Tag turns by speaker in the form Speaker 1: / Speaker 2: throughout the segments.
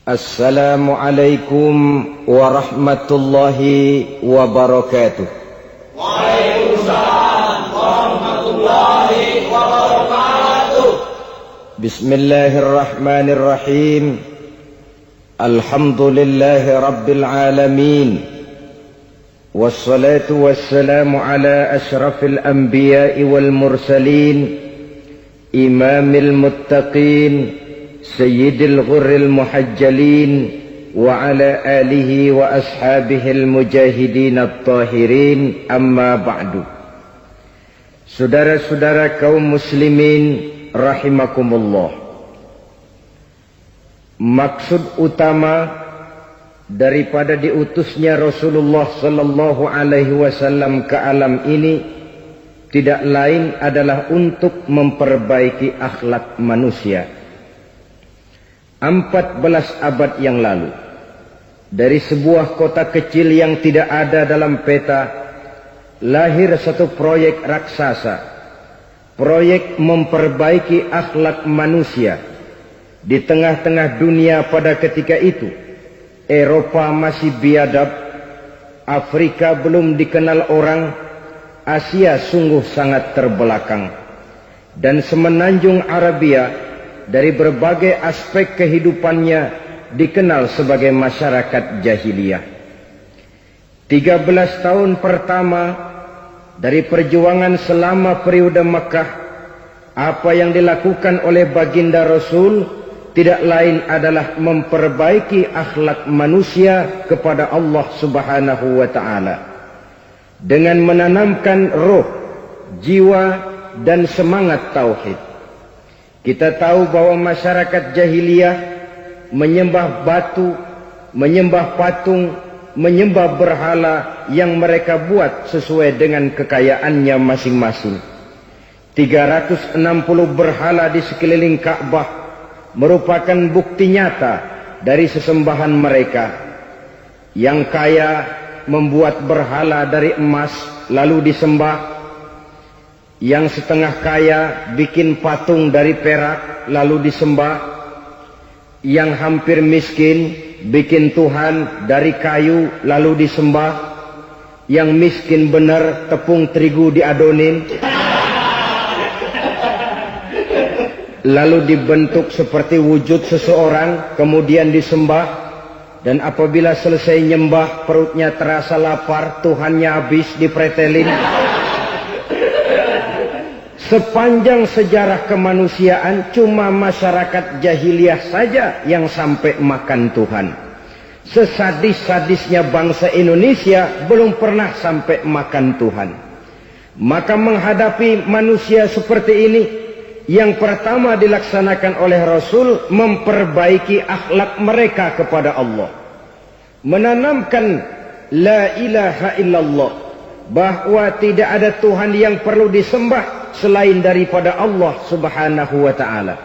Speaker 1: Assalamualaikum warahmatullahi wabarakatuh.
Speaker 2: Waalaikumsalam warahmatullahi wabarakatuh.
Speaker 1: Bismillahirrahmanirrahim. Alhamdulillahi rabbil alamin. Wassalatu wassalamu ala ashrafil anbiya'i wal mursalin, imamil muttaqin, sayyidil ghurril muhajjalin, wa ala alihi wa ashabihil mujahidin at-tahirin, amma ba'du. Saudara-saudara kaum muslimin rahimakumullah, maksud utama daripada diutusnya Rasulullah sallallahu alaihi wasallam ke alam ini tidak lain adalah untuk memperbaiki akhlak manusia. 14 abad yang lalu, dari sebuah kota kecil yang tidak ada dalam peta, lahir satu proyek raksasa, proyek memperbaiki akhlak manusia. Di tengah-tengah dunia pada ketika itu, Eropa masih biadab, Afrika belum dikenal orang, Asia sungguh sangat terbelakang, dan semenanjung Arabia dari berbagai aspek kehidupannya dikenal sebagai masyarakat jahiliyah. 13 tahun pertama dari perjuangan selama periode Mekah, apa yang dilakukan oleh baginda Rasul tidak lain adalah memperbaiki akhlak manusia kepada Allah Subhanahu wa ta'ala dengan menanamkan roh, jiwa dan semangat tauhid. Kita tahu bahwa masyarakat jahiliyah menyembah batu, menyembah patung, menyembah berhala yang mereka buat sesuai dengan kekayaannya masing-masing. 360 berhala di sekeliling Ka'bah merupakan bukti nyata dari sesembahan mereka. Yang kaya membuat berhala dari emas lalu disembah. Yang setengah kaya bikin patung dari perak lalu disembah. Yang hampir miskin bikin Tuhan dari kayu lalu disembah. Yang miskin benar tepung terigu diadonin lalu dibentuk seperti wujud seseorang kemudian disembah. Dan apabila selesai nyembah perutnya terasa lapar, Tuhannya habis dipretelin. Sepanjang sejarah kemanusiaan cuma masyarakat jahiliyah saja yang sampai makan Tuhan. Sesadis-sadisnya bangsa Indonesia belum pernah sampai makan Tuhan. Maka menghadapi manusia seperti ini, yang pertama dilaksanakan oleh Rasul memperbaiki akhlak mereka kepada Allah. Menanamkan la ilaha illallah, bahwa tidak ada Tuhan yang perlu disembah selain daripada Allah Subhanahu wa ta'ala.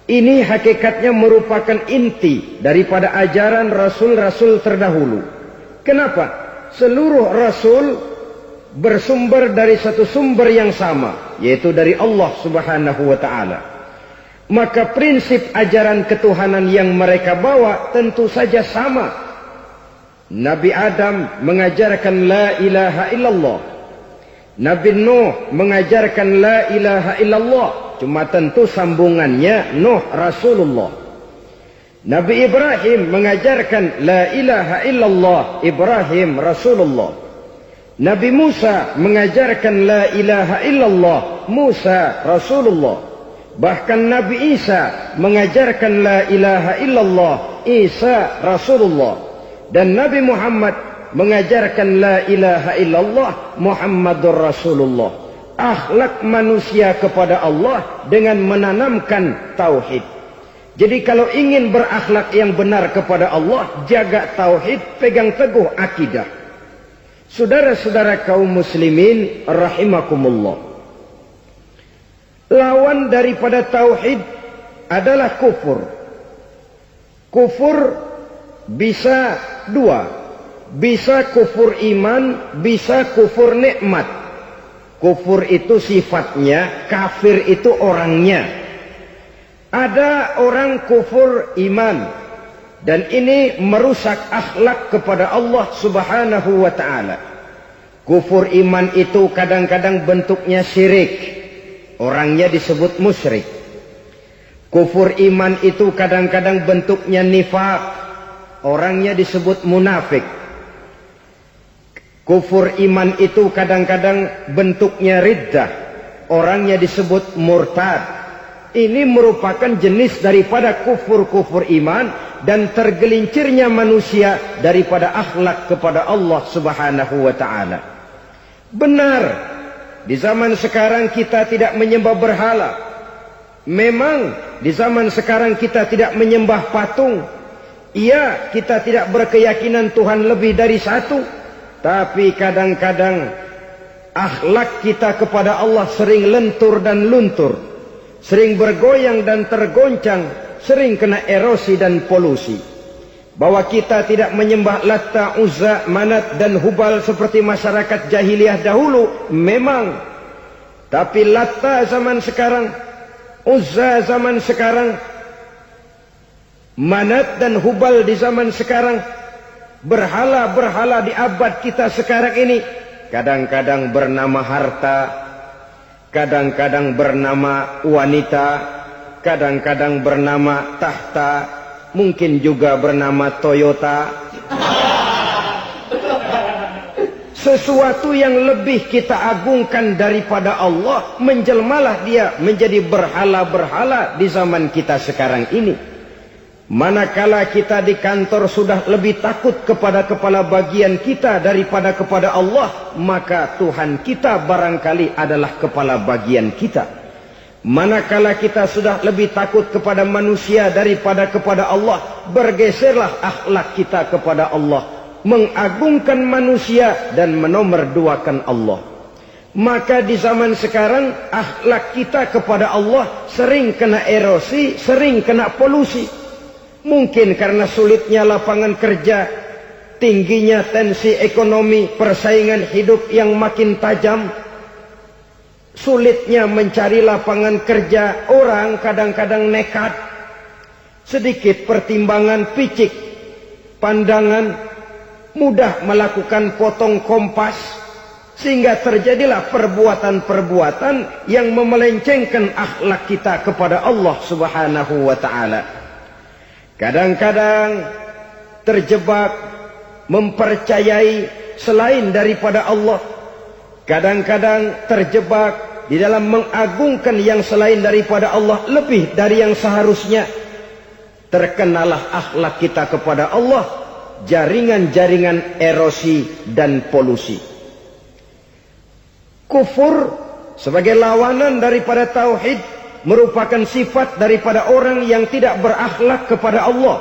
Speaker 1: Ini hakikatnya merupakan inti daripada ajaran Rasul-Rasul terdahulu. Kenapa? Seluruh Rasul bersumber dari satu sumber yang sama, yaitu dari Allah Subhanahu wa ta'ala. Maka prinsip ajaran ketuhanan yang mereka bawa tentu saja sama. Nabi Adam mengajarkan la ilaha illallah, Nabi Nuh mengajarkan la ilaha illallah, cuma tentu sambungannya Nuh Rasulullah. Nabi Ibrahim mengajarkan la ilaha illallah, Ibrahim Rasulullah. Nabi Musa mengajarkan la ilaha illallah, Musa Rasulullah. Bahkan Nabi Isa mengajarkan la ilaha illallah, Isa Rasulullah. Dan Nabi Muhammad mengajarkan la ilaha illallah, Muhammadur Rasulullah. Akhlak manusia kepada Allah dengan menanamkan tauhid. Jadi kalau ingin berakhlak yang benar kepada Allah, jaga tauhid, pegang teguh akidah. Saudara-saudara kaum muslimin rahimakumullah, lawan daripada tauhid adalah kufur. Kufur bisa dua, bisa kufur iman, bisa kufur nikmat. Kufur itu sifatnya, kafir itu orangnya. Ada orang kufur iman, Dan ini merusak akhlak kepada Allah Subhanahu wa ta'ala. Kufur iman itu kadang-kadang bentuknya syirik, orangnya disebut musyrik. Kufur iman itu kadang-kadang bentuknya nifaq, orangnya disebut munafik. Kufur iman itu kadang-kadang bentuknya riddah, orangnya disebut murtad. Ini merupakan jenis daripada kufur-kufur iman dan tergelincirnya manusia daripada akhlak kepada Allah Subhanahu wa ta'ala. Benar, di zaman sekarang kita tidak menyembah berhala. Memang di zaman sekarang kita tidak menyembah patung. Iya, kita tidak berkeyakinan Tuhan lebih dari satu. Tapi kadang-kadang akhlak kita kepada Allah sering lentur dan luntur, sering bergoyang dan tergoncang, sering kena erosi dan polusi. Bahwa kita tidak menyembah Latta, Uzza, Manat dan Hubal seperti masyarakat jahiliyah dahulu, memang. Tapi Latta zaman sekarang, Uzza zaman sekarang, Manat dan Hubal di zaman sekarang, berhala-berhala di abad kita sekarang ini, kadang-kadang bernama harta, kadang-kadang bernama wanita, kadang-kadang bernama tahta, mungkin juga bernama Toyota. Sesuatu yang lebih kita agungkan daripada Allah, menjelmalah dia menjadi berhala-berhala di zaman kita sekarang ini. Manakala kita di kantor sudah lebih takut kepada kepala bagian kita daripada kepada Allah, maka Tuhan kita barangkali adalah kepala bagian kita. Manakala kita sudah lebih takut kepada manusia daripada kepada Allah, bergeserlah akhlak kita kepada Allah, mengagungkan manusia dan menomorduakan Allah. Maka di zaman sekarang akhlak kita kepada Allah sering kena erosi, sering kena polusi. Mungkin karena sulitnya lapangan kerja, tingginya tensi ekonomi, persaingan hidup yang makin tajam, sulitnya mencari lapangan kerja, orang kadang-kadang nekat. Sedikit pertimbangan picik, pandangan, mudah melakukan potong kompas, sehingga terjadilah perbuatan-perbuatan yang memelencengkan akhlak kita kepada Allah Subhanahu wa ta'ala. Kadang-kadang terjebak mempercayai selain daripada Allah. Kadang-kadang terjebak di dalam mengagungkan yang selain daripada Allah lebih dari yang seharusnya. Terkenalah akhlak kita kepada Allah jaringan-jaringan erosi dan polusi. Kufur sebagai lawanan daripada tauhid merupakan sifat daripada orang yang tidak berakhlak kepada Allah.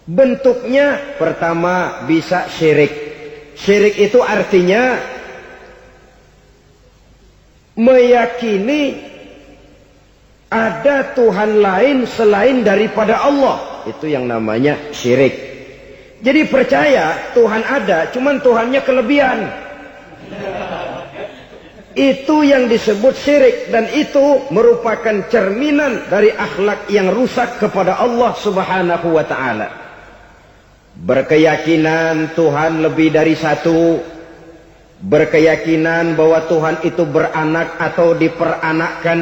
Speaker 1: Bentuknya pertama bisa syirik. Syirik itu artinya meyakini ada Tuhan lain selain daripada Allah. Itu yang namanya syirik. Jadi percaya Tuhan ada, cuman Tuhannya kelebihan. Itu yang disebut syirik, dan itu merupakan cerminan dari akhlak yang rusak kepada Allah Subhanahu wa ta'ala. Berkeyakinan Tuhan lebih dari satu, berkeyakinan bahwa Tuhan itu beranak atau diperanakkan,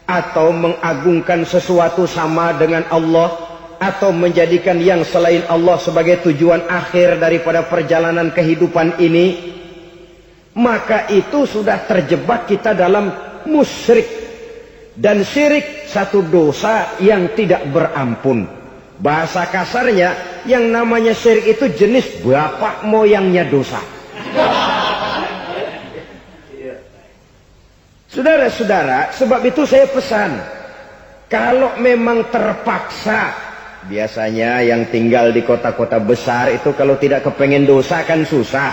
Speaker 1: atau mengagungkan sesuatu sama dengan Allah, atau menjadikan yang selain Allah sebagai tujuan akhir daripada perjalanan kehidupan ini, maka itu sudah terjebak kita dalam musyrik. Dan syirik satu dosa yang tidak berampun. Bahasa kasarnya, yang namanya syirik itu jenis bapak moyangnya dosa. Saudara-saudara, sebab itu saya pesan, kalau memang terpaksa, biasanya yang tinggal di kota-kota besar itu kalau tidak kepengen dosa kan susah.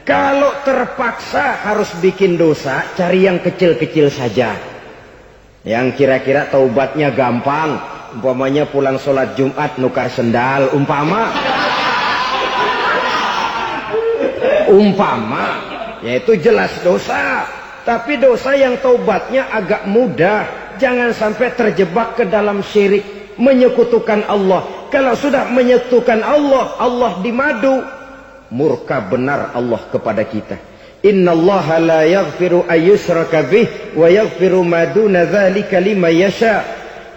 Speaker 1: Kalau terpaksa harus bikin dosa, cari yang kecil-kecil saja, yang kira-kira taubatnya gampang. Umpamanya pulang sholat Jumat nukar sendal, umpama, yaitu jelas dosa. Tapi dosa yang taubatnya agak mudah. Jangan sampai terjebak ke dalam syirik. menyekutukan Allah. Kalau sudah menyekutukan Allah, Allah dimadu, murka benar Allah kepada kita. Innallaha la yaghfiru ayyushraka bih wa yaghfiru ma duna dzalika liman yasha.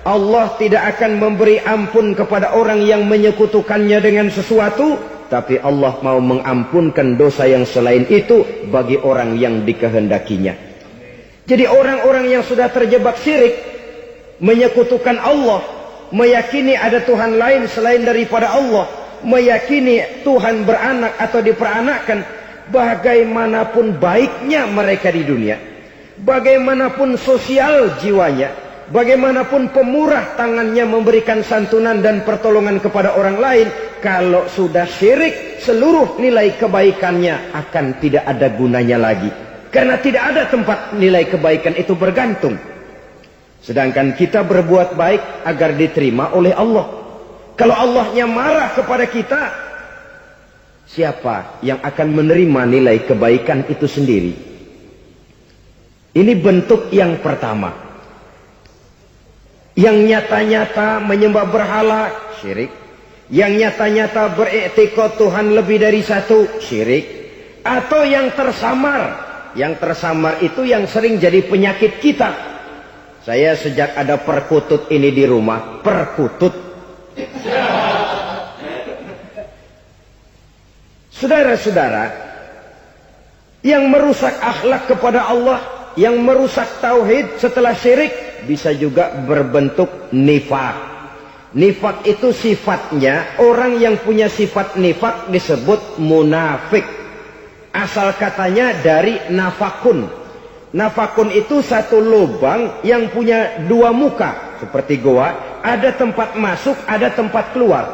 Speaker 1: Allah tidak akan memberi ampun kepada orang yang menyekutukannya dengan sesuatu, tapi Allah mau mengampunkan dosa yang selain itu bagi orang yang dikehendakinya. Jadi orang-orang yang sudah terjebak syirik, menyekutukan Allah, meyakini ada Tuhan lain selain daripada Allah, meyakini Tuhan beranak atau diperanakkan, bagaimanapun baiknya mereka di dunia, bagaimanapun sosial jiwanya, bagaimanapun pemurah tangannya memberikan santunan dan pertolongan kepada orang lain, kalau sudah syirik, seluruh nilai kebaikannya akan tidak ada gunanya lagi. Karena tidak ada tempat nilai kebaikan itu bergantung. Sedangkan kita berbuat baik agar diterima oleh Allah. Kalau Allahnya marah kepada kita, siapa yang akan menerima nilai kebaikan itu sendiri? Ini bentuk yang pertama. Yang nyata-nyata menyembah berhala, syirik. Yang nyata-nyata beriktikad Tuhan lebih dari satu, syirik. Atau yang tersamar. Yang tersamar itu yang sering jadi penyakit kita. Saya sejak ada perkutut ini di rumah, perkutut. Saudara-saudara, yang merusak akhlak kepada Allah, yang merusak tauhid setelah syirik, bisa juga berbentuk nifak. Nifak itu sifatnya, orang yang punya sifat nifak disebut munafik. Asal katanya dari nafakun. Nafakun itu satu lubang yang punya dua muka, seperti goa, ada tempat masuk, ada tempat keluar.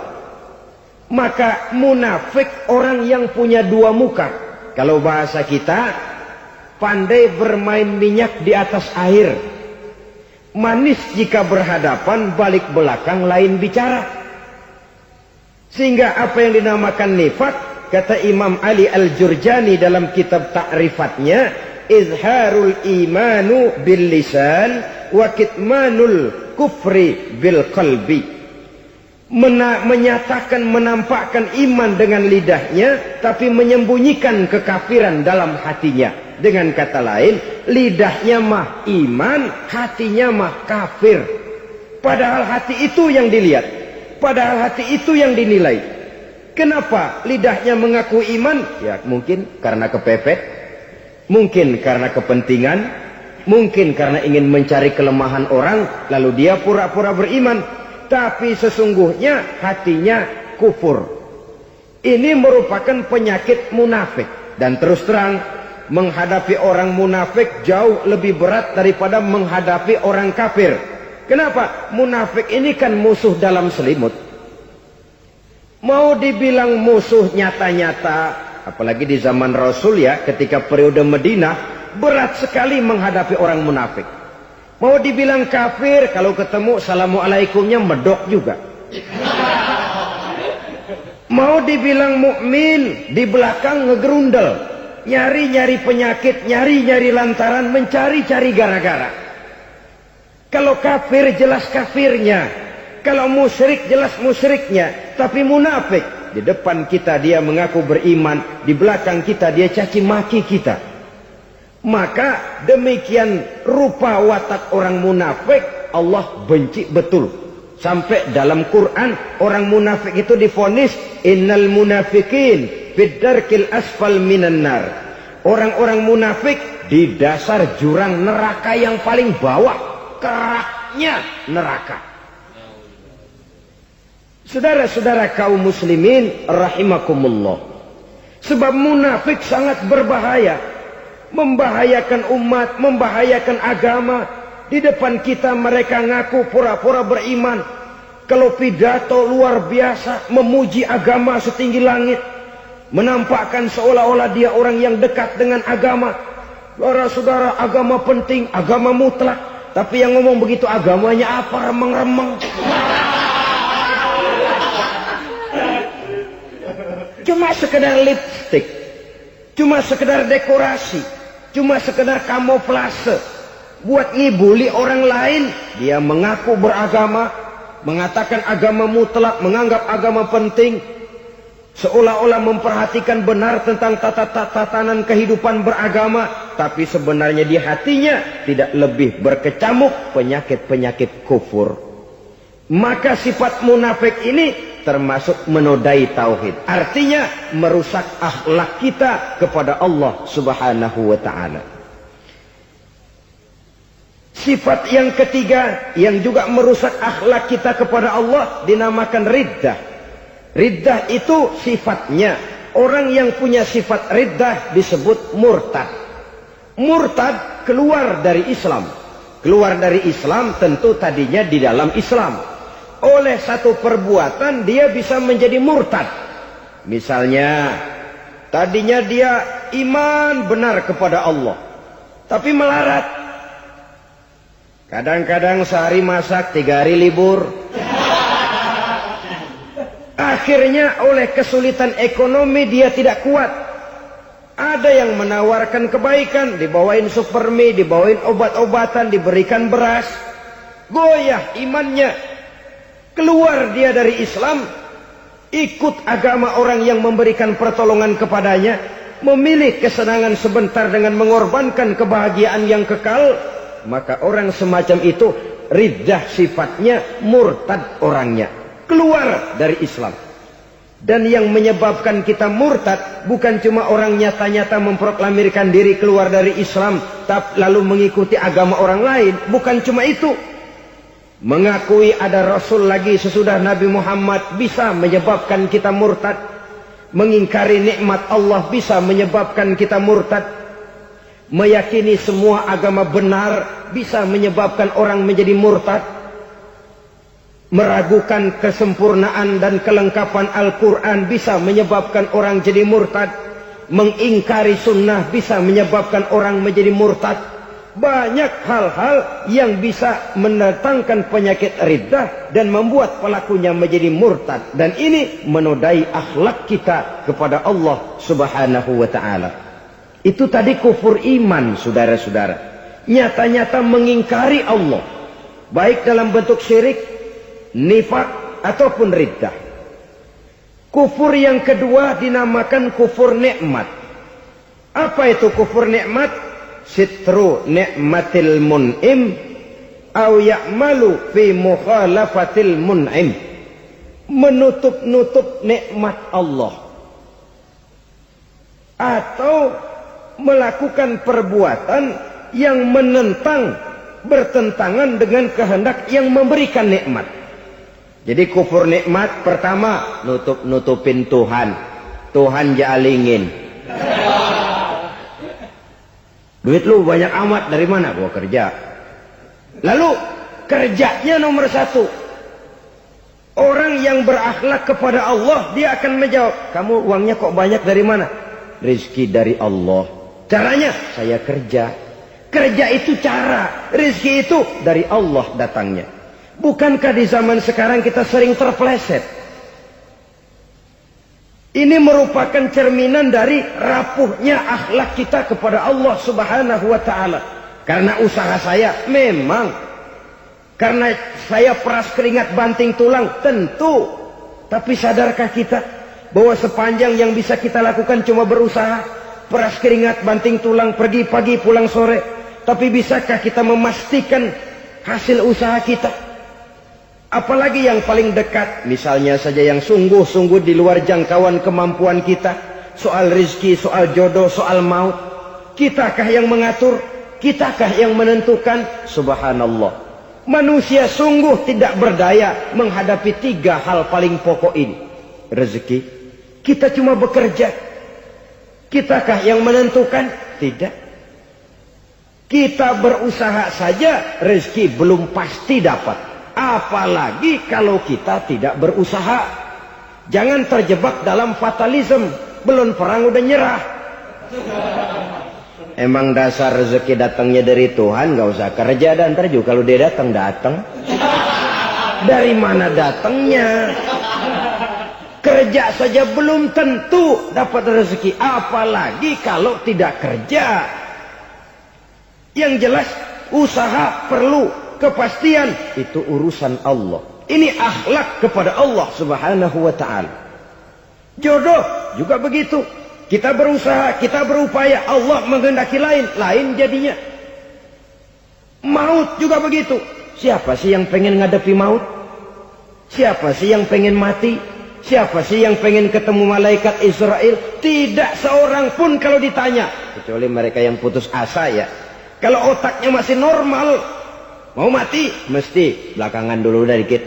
Speaker 1: Maka munafik orang yang punya dua muka. Kalau bahasa kita, pandai bermain minyak di atas air. Manis jika berhadapan, balik belakang lain bicara. Sehingga apa yang dinamakan nifak, kata Imam Ali Al-Jurjani dalam kitab ta'rifatnya, izharul imanu bil lisan wa kitmanul kufri bil qalbi. Menyatakan, menampakkan iman dengan lidahnya, tapi menyembunyikan kekafiran dalam hatinya. Dengan kata lain, lidahnya mah iman, hatinya mah kafir. Padahal hati itu yang dilihat, padahal hati itu yang dinilai. Kenapa lidahnya mengaku iman? Ya mungkin karena kepepet, mungkin karena kepentingan, mungkin karena ingin mencari kelemahan orang, lalu dia pura-pura beriman. Tapi sesungguhnya hatinya kufur. Ini merupakan penyakit munafik. Dan terus terang, menghadapi orang munafik jauh lebih berat daripada menghadapi orang kafir. Kenapa? Munafik ini kan musuh dalam selimut. Mau dibilang musuh nyata-nyata, apalagi di zaman Rasul ya, ketika periode Madinah, berat sekali menghadapi orang munafik. Mau dibilang kafir, kalau ketemu assalamualaikumnya medok juga. Mau dibilang mukmin, di belakang ngegerundel, nyari-nyari penyakit, nyari-nyari lantaran, mencari-cari gara-gara. Kalau kafir jelas kafirnya, kalau musyrik jelas musyriknya. Tapi munafik, di depan kita dia mengaku beriman, di belakang kita dia caci maki kita. Maka demikian rupa watak orang munafik, Allah benci betul. Sampai dalam Quran orang munafik itu divonis innal munafikin fid darkil asfal minan nar. Orang-orang munafik di dasar jurang neraka yang paling bawah, keraknya neraka. Saudara-saudara kaum muslimin rahimakumullah. Sebab munafik sangat berbahaya. Membahayakan umat, membahayakan agama. Di depan kita mereka ngaku pura-pura beriman. Kalau pidato luar biasa, memuji agama setinggi langit, menampakkan seolah-olah dia orang yang dekat dengan agama. Saudara-saudara, agama penting, agama mutlak. Tapi yang ngomong begitu agamanya apa? Remeng-remeng. Cuma sekedar lipstick, cuma sekedar dekorasi, cuma sekedar kamuflase buat ngibuli orang lain. Dia mengaku beragama, mengatakan agama mutlak, menganggap agama penting, seolah-olah memperhatikan benar tentang tatanan kehidupan beragama, tapi sebenarnya di hatinya tidak lebih berkecamuk penyakit-penyakit kufur. Maka sifat munafik ini termasuk menodai tauhid, artinya merusak akhlak kita kepada Allah Subhanahu wa ta'ala. Sifat yang ketiga yang juga merusak akhlak kita kepada Allah dinamakan riddah. Riddah itu sifatnya, orang yang punya sifat riddah disebut murtad. Murtad keluar dari Islam. Keluar dari Islam tentu tadinya di dalam Islam. Oleh satu perbuatan dia bisa menjadi murtad. Misalnya, tadinya dia iman benar kepada Allah, tapi melarat. Kadang-kadang sehari masak, 3 hari libur. Akhirnya oleh kesulitan ekonomi dia tidak kuat. Ada yang menawarkan kebaikan, dibawain supermi, dibawain obat-obatan, diberikan beras. Goyah imannya. Keluar dia dari Islam, ikut agama orang yang memberikan pertolongan kepadanya, memilih kesenangan sebentar dengan mengorbankan kebahagiaan yang kekal. Maka orang semacam itu riddah sifatnya, murtad orangnya, keluar dari Islam. Dan yang menyebabkan kita murtad bukan cuma orang nyata-nyata memproklamirkan diri keluar dari Islam tapi lalu mengikuti agama orang lain. Bukan cuma itu. Mengakui ada Rasul lagi sesudah Nabi Muhammad bisa menyebabkan kita murtad. Mengingkari nikmat Allah bisa menyebabkan kita murtad. Meyakini semua agama benar bisa menyebabkan orang menjadi murtad. Meragukan kesempurnaan dan kelengkapan Al-Quran bisa menyebabkan orang jadi murtad. Mengingkari sunnah bisa menyebabkan orang menjadi murtad. Banyak hal-hal yang bisa mendatangkan penyakit riddah dan membuat pelakunya menjadi murtad. Dan ini menodai akhlak kita kepada Allah Subhanahu wa ta'ala. Itu tadi kufur iman, saudara-saudara. Nyata-nyata mengingkari Allah, baik dalam bentuk syirik, nifak, ataupun riddah. Kufur yang kedua dinamakan kufur nikmat. Apa itu kufur nikmat? Sitru nikmatil mun'im au ya'malu fi mukhalafatil mun'im. Menutup-nutup nikmat Allah, atau melakukan perbuatan yang menentang, bertentangan dengan kehendak yang memberikan nikmat. Jadi kufur nikmat pertama, nutup-nutupin Tuhan. Tuhan jalingin. Duit lu banyak amat, dari mana? Gua kerja. Lalu kerjanya nomor 1. Orang yang berakhlak kepada Allah, dia akan menjawab, kamu uangnya kok banyak, dari mana? Rizki dari Allah. Caranya, saya kerja. Kerja itu cara, rizki itu dari Allah datangnya. Bukankah di zaman sekarang kita sering terpleset? Ini merupakan cerminan dari rapuhnya akhlak kita kepada Allah Subhanahu wa ta'ala. Karena usaha saya memang, karena saya peras keringat banting tulang, tentu. Tapi sadarkah kita bahwa sepanjang yang bisa kita lakukan cuma berusaha, peras keringat banting tulang, pergi pagi pulang sore? Tapi bisakah kita memastikan hasil usaha kita? Apalagi yang paling dekat, misalnya saja yang sungguh-sungguh di luar jangkauan kemampuan kita. Soal rizki, soal jodoh, soal maut. Kitakah yang mengatur? Kitakah yang menentukan? Subhanallah. Manusia sungguh tidak berdaya menghadapi 3 hal paling pokok ini. Rezeki, kita cuma bekerja. Kitakah yang menentukan? Tidak. Kita berusaha saja, rezeki belum pasti dapat. Apalagi kalau kita tidak berusaha. Jangan terjebak dalam fatalisme. Belum perang udah nyerah. Emang dasar rezeki datangnya dari Tuhan, gak usah kerja. Dan ntar juga kalau dia datang. Dari mana datangnya? Kerja saja belum tentu dapat rezeki. Apalagi kalau tidak kerja. Yang jelas usaha perlu kepastian, itu urusan Allah. Ini akhlak kepada Allah Subhanahu wa ta'ala. Jodoh juga begitu. Kita berusaha, kita berupaya, Allah menghendaki lain, lain jadinya. Maut juga begitu. Siapa sih yang pengen ngadepi maut? Siapa sih yang pengen mati? Siapa sih yang pengen ketemu malaikat Israel? Tidak seorang pun kalau ditanya. Kecuali mereka yang putus asa ya. Kalau otaknya masih normal, mau mati, mesti belakangan dulu udah dikit.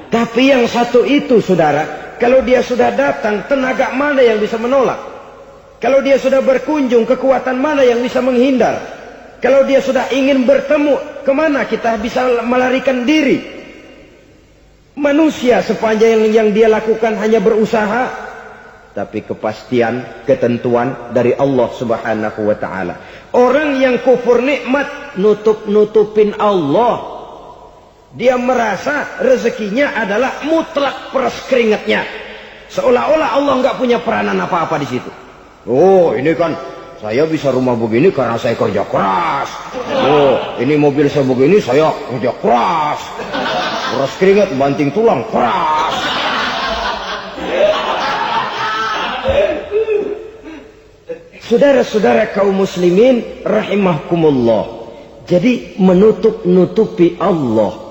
Speaker 1: Tapi yang satu itu saudara, kalau dia sudah datang, tenaga mana yang bisa menolak? Kalau dia sudah berkunjung, kekuatan mana yang bisa menghindar? Kalau dia sudah ingin bertemu, kemana kita bisa melarikan diri? Manusia sepanjang yang dia lakukan hanya berusaha, tapi kepastian, ketentuan dari Allah Subhanahu wa ta'ala. Orang yang kufur nikmat, nutupin Allah. Dia merasa rezekinya adalah mutlak peras keringatnya. Seolah-olah Allah nggak punya peranan apa-apa di situ. Oh, ini kan saya bisa rumah begini karena saya kerja keras. Oh, ini mobil saya begini saya kerja keras. Peras keringat, banting tulang, keras. Saudara-saudara kaum muslimin rahimahkumullah. Jadi menutup-nutupi Allah.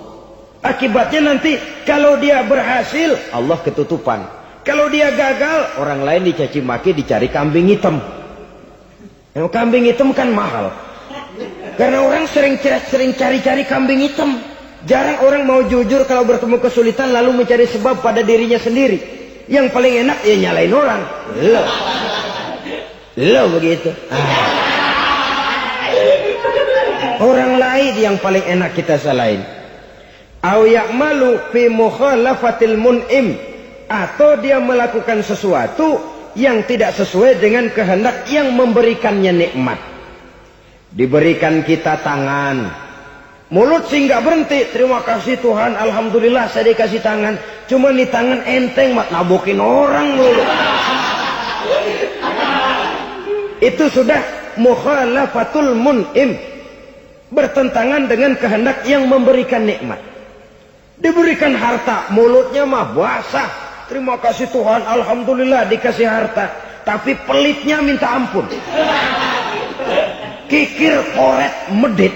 Speaker 1: Akibatnya nanti kalau dia berhasil, Allah ketutupan. Kalau dia gagal, orang lain dicaci maki, dicari kambing hitam. Yang kambing hitam kan mahal. Karena orang sering cari-cari kambing hitam. Jarang orang mau jujur kalau bertemu kesulitan lalu mencari sebab pada dirinya sendiri. Yang paling enak ya nyalain orang. Lo begitu. Orang lain yang paling enak kita salahin. Au ya'malu fi mukhalafatil mun'im, atau dia melakukan sesuatu yang tidak sesuai dengan kehendak yang memberikannya nikmat. Diberikan kita tangan, mulut sih nggak berhenti, terima kasih Tuhan, alhamdulillah saya dikasih tangan. Cuma nih tangan enteng mat nabokin orang mulu. Itu sudah mukhalafatul mun'im, bertentangan dengan kehendak yang memberikan nikmat. Diberikan harta, mulutnya mah basah, terima kasih Tuhan, alhamdulillah dikasih harta. Tapi pelitnya minta ampun, kikir koret medit.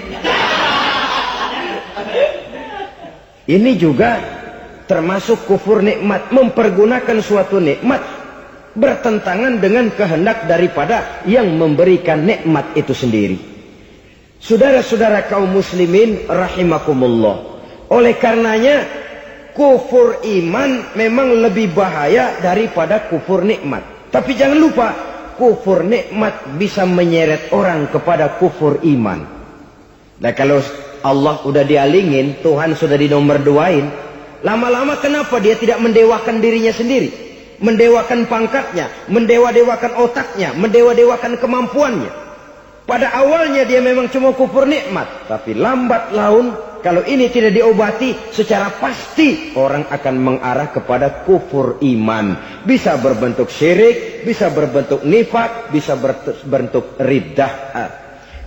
Speaker 1: Ini juga termasuk kufur nikmat, mempergunakan suatu nikmat bertentangan dengan kehendak daripada yang memberikan nikmat itu sendiri. Saudara-saudara kaum muslimin rahimakumullah. Oleh karenanya kufur iman memang lebih bahaya daripada kufur nikmat. Tapi jangan lupa, kufur nikmat bisa menyeret orang kepada kufur iman. Nah kalau Allah udah dialingin, Tuhan sudah dinomor duain, lama-lama kenapa dia tidak mendewakan dirinya sendiri? Mendewakan pangkatnya, mendewa-dewakan otaknya, mendewa-dewakan kemampuannya. Pada awalnya dia memang cuma kufur nikmat, tapi lambat laun kalau ini tidak diobati, secara pasti orang akan mengarah kepada kufur iman. Bisa berbentuk syirik, bisa berbentuk nifak, bisa berbentuk riddah.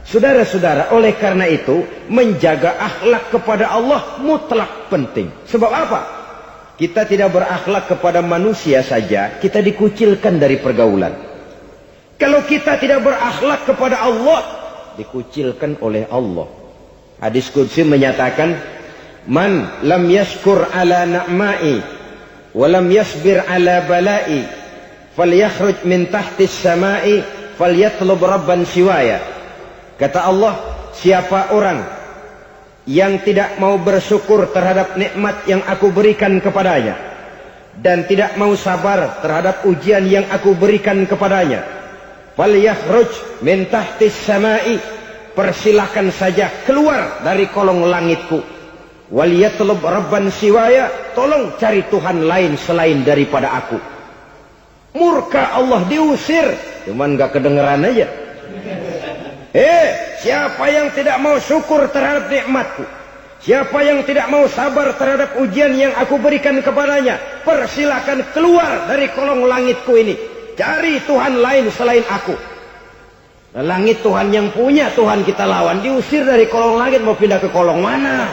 Speaker 1: Saudara-saudara, oleh karena itu menjaga akhlak kepada Allah mutlak penting. Sebab apa? Kita tidak berakhlak kepada manusia saja, kita dikucilkan dari pergaulan. Kalau kita tidak berakhlak kepada Allah, dikucilkan oleh Allah. Hadis qudsi menyatakan, man lam yashkur ala na'ma'i wa lam yasbir ala bala'i falyakhruj min tahtis sama'i falyatlub rabban siwaya. Kata Allah, siapa orang yang tidak mau bersyukur terhadap nikmat yang aku berikan kepadanya dan tidak mau sabar terhadap ujian yang aku berikan kepadanya, falyakhruj min tahtis sama'i, persilahkan saja keluar dari kolong langitku. Waliyatlub rabban siwaya, tolong cari Tuhan lain selain daripada aku. Murka Allah, diusir, cuman gak kedengeran aja. Siapa yang tidak mau syukur terhadap nikmatku, siapa yang tidak mau sabar terhadap ujian yang aku berikan kepadanya, persilahkan keluar dari kolong langitku ini, cari Tuhan lain selain aku. Langit Tuhan yang punya, Tuhan kita lawan. Diusir dari kolong langit, mau pindah ke kolong mana?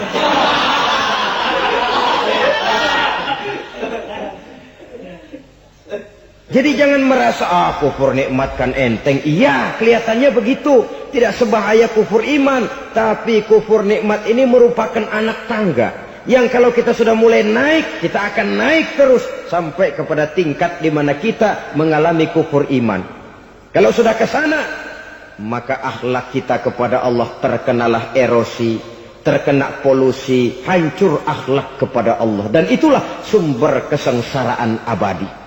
Speaker 1: Jadi jangan merasa, kufur nikmat kan enteng. Iya, kelihatannya begitu. Tidak sebahaya kufur iman. Tapi kufur nikmat ini merupakan anak tangga. Yang kalau kita sudah mulai naik, kita akan naik terus. Sampai kepada tingkat di mana kita mengalami kufur iman. Kalau sudah ke sana, maka akhlak kita kepada Allah terkenalah erosi, terkena polusi, hancur akhlak kepada Allah. Dan itulah sumber kesengsaraan abadi.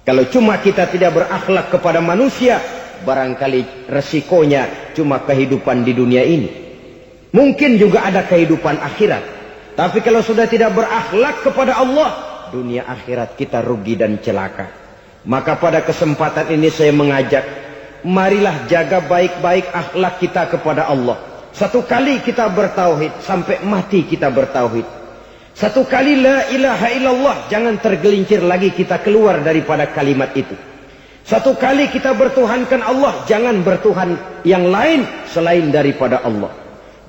Speaker 1: Kalau cuma kita tidak berakhlak kepada manusia, barangkali resikonya cuma kehidupan di dunia ini. Mungkin juga ada kehidupan akhirat. Tapi kalau sudah tidak berakhlak kepada Allah, dunia akhirat kita rugi dan celaka. Maka pada kesempatan ini saya mengajak, marilah jaga baik-baik akhlak kita kepada Allah. Satu kali kita bertauhid, sampai mati kita bertauhid. Satu kali la ilaha illallah, jangan tergelincir lagi kita keluar daripada kalimat itu. Satu kali kita bertuhankan Allah, jangan bertuhan yang lain selain daripada Allah.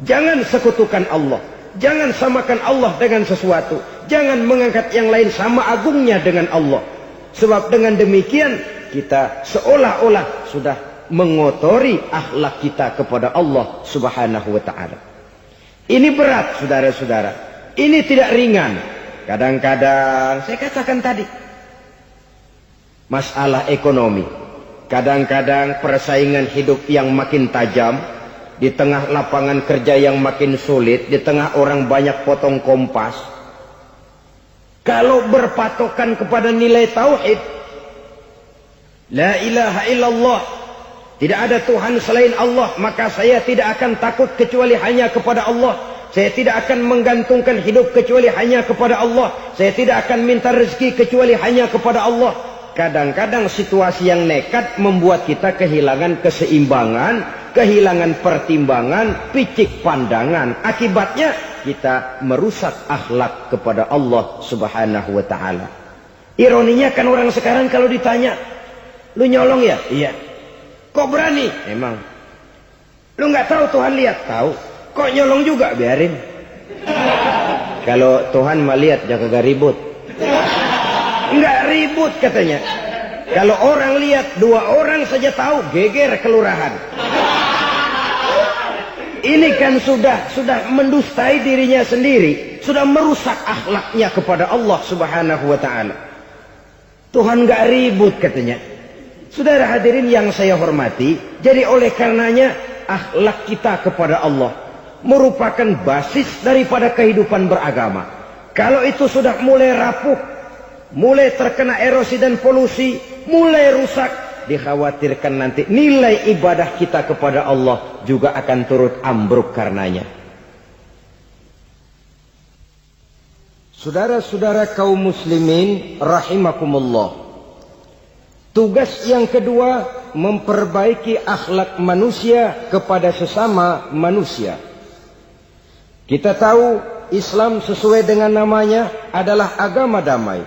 Speaker 1: Jangan sekutukan Allah. Jangan samakan Allah dengan sesuatu. Jangan mengangkat yang lain sama agungnya dengan Allah. Sebab dengan demikian kita seolah-olah sudah mengotori akhlak kita kepada Allah subhanahu wa ta'ala. Ini berat, saudara-saudara. Ini tidak ringan. Kadang-kadang, saya katakan tadi, masalah ekonomi. Kadang-kadang persaingan hidup yang makin tajam, di tengah lapangan kerja yang makin sulit, di tengah orang banyak potong kompas. Kalau berpatokan kepada nilai tauhid, la ilaha illallah, tidak ada Tuhan selain Allah, maka saya tidak akan takut kecuali hanya kepada Allah. Saya tidak akan menggantungkan hidup kecuali hanya kepada Allah. Saya tidak akan minta rezeki kecuali hanya kepada Allah. Kadang-kadang situasi yang nekat membuat kita kehilangan keseimbangan, kehilangan pertimbangan, picik pandangan. Akibatnya kita merusak akhlak kepada Allah subhanahu wa ta'ala. Ironinya kan orang sekarang kalau ditanya, lu nyolong ya? Iya. Kok berani? Emang. Lu nggak tahu Tuhan lihat? Tahu. Kok nyolong juga? Biarin. Kalau Tuhan mah lihat, jangan ribut. Enggak ribut katanya. Kalau orang lihat, 2 orang saja tahu, geger kelurahan. Ini kan sudah mendustai dirinya sendiri, sudah merusak akhlaknya kepada Allah subhanahu wa ta'ala. Tuhan enggak ribut katanya. Saudara hadirin yang saya hormati, jadi oleh karenanya akhlak kita kepada Allah merupakan basis daripada kehidupan beragama. Kalau itu sudah mulai rapuh, mulai terkena erosi dan polusi, mulai rusak, dikhawatirkan nanti nilai ibadah kita kepada Allah juga akan turut ambruk karenanya. Saudara-saudara kaum muslimin rahimakumullah, tugas yang kedua memperbaiki akhlak manusia kepada sesama manusia. Kita tahu Islam sesuai dengan namanya adalah agama damai.